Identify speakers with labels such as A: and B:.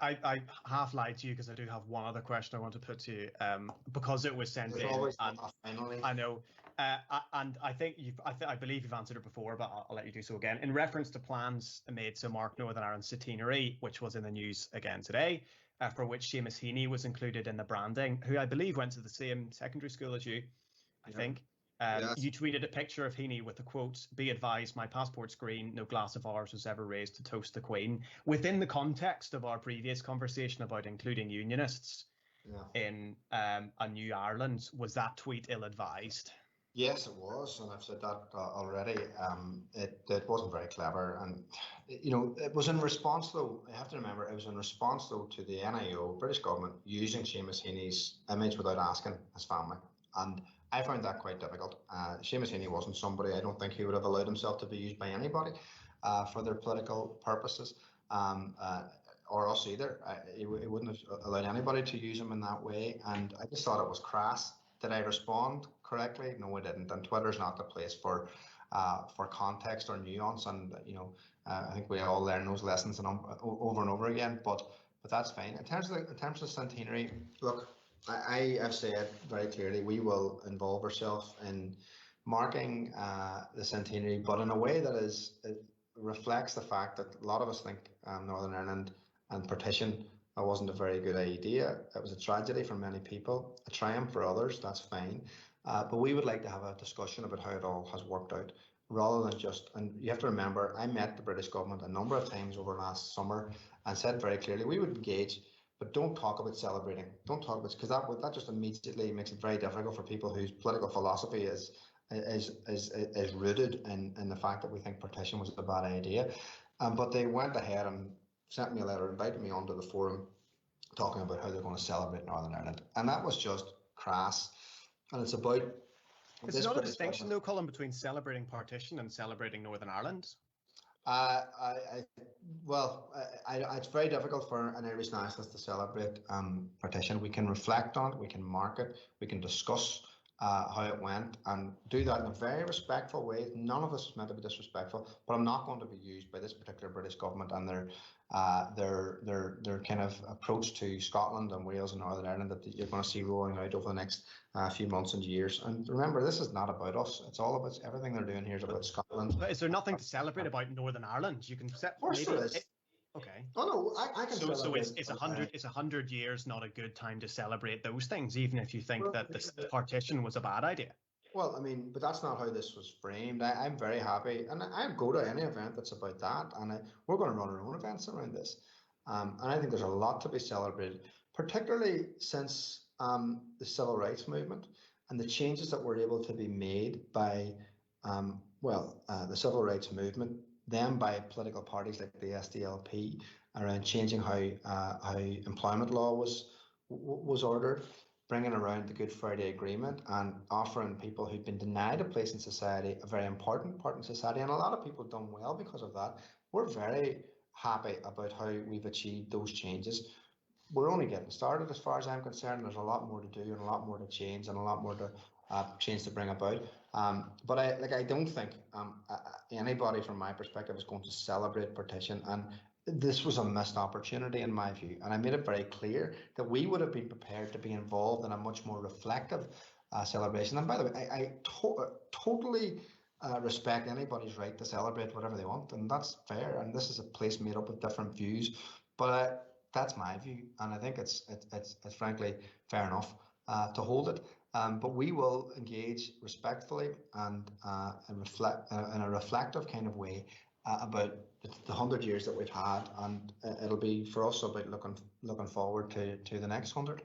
A: I half lied to you because I do have one other question I want to put to you, because it was sent in. And
B: finally.
A: I know, and I think I believe you've answered it before, but I'll let you do so again. In reference to plans made to mark Northern Ireland's centenary, which was in the news again today, for which Seamus Heaney was included in the branding, who I believe went to the same secondary school as you, I think.
B: Yes.
A: You tweeted a picture of Heaney with the quote, "Be advised, my passport screen, no glass of ours was ever raised to toast the Queen." Within the context of our previous conversation about including unionists in a new Ireland, was that tweet ill-advised?
B: Yes, it was, and I've said that already. It wasn't very clever, and it was in response, though. You have to remember, it was in response, though, to the NIO, British government, using Seamus Heaney's image without asking his family, and I found that quite difficult. Seamus Heaney wasn't somebody, I don't think he would have allowed himself to be used by anybody for their political purposes, or us either. He wouldn't have allowed anybody to use him in that way, and I just thought it was crass. Did I respond correctly? No, I didn't. And Twitter's not the place for context or nuance. And I think we all learn those lessons over and over again. But that's fine. In terms of centenary, look, I have said very clearly we will involve ourselves in marking the centenary, but in a way that it reflects the fact that a lot of us think Northern Ireland and partition wasn't a very good idea. It was a tragedy for many people, a triumph for others, that's fine. But we would like to have a discussion about how it all has worked out, rather than and you have to remember, I met the British government a number of times over last summer and said very clearly, we would engage, but don't talk about celebrating. Don't talk about, because that just immediately makes it very difficult for people whose political philosophy is rooted in the fact that we think partition was a bad idea. But they went ahead and sent me a letter, invited me onto the forum, talking about how they're going to celebrate Northern Ireland, and that was just crass. And it's about.
A: Is there not a distinction, though, Colum, between celebrating partition and celebrating Northern Ireland?
B: It's very difficult for an Irish nationalist to celebrate partition. We can reflect on it, we can mark it, we can discuss how it went, and do that in a very respectful way. None of us is meant to be disrespectful, but I'm not going to be used by this particular British government and their kind of approach to Scotland and Wales and Northern Ireland that you're going to see rolling out over the next few months and years. And remember, this is not about us. It's all about everything they're doing here is about Scotland.
A: But is there nothing to celebrate about Northern Ireland? You can set.
B: Of course there is.
A: Okay.
B: Oh no, I can.
A: So it's 100 years not a good time to celebrate those things, even if you think that this partition was a bad idea.
B: Well, I mean, but that's not how this was framed. I'm very happy, and I go to any event that's about that, and we're going to run our own events around this. And I think there's a lot to be celebrated, particularly since the civil rights movement and the changes that were able to be made by, the civil rights movement, then by political parties like the SDLP, around changing how employment law was ordered, bringing around the Good Friday Agreement and offering people who'd been denied a place in society, a very important part in society, and a lot of people have done well because of that. We're very happy about how we've achieved those changes. We're only getting started as far as I'm concerned. There's a lot more to do and a lot more to change and a lot more to change to bring about. But I don't think anybody from my perspective is going to celebrate partition, and this was a missed opportunity in my view. And I made it very clear that we would have been prepared to be involved in a much more reflective celebration. And by the way, I totally respect anybody's right to celebrate whatever they want, and that's fair. And this is a place made up of different views, but that's my view, and I think it's frankly fair enough to hold it. But we will engage respectfully and reflect in a reflective kind of way about the 100 years that we've had, and it'll be for us about looking forward to the next 100.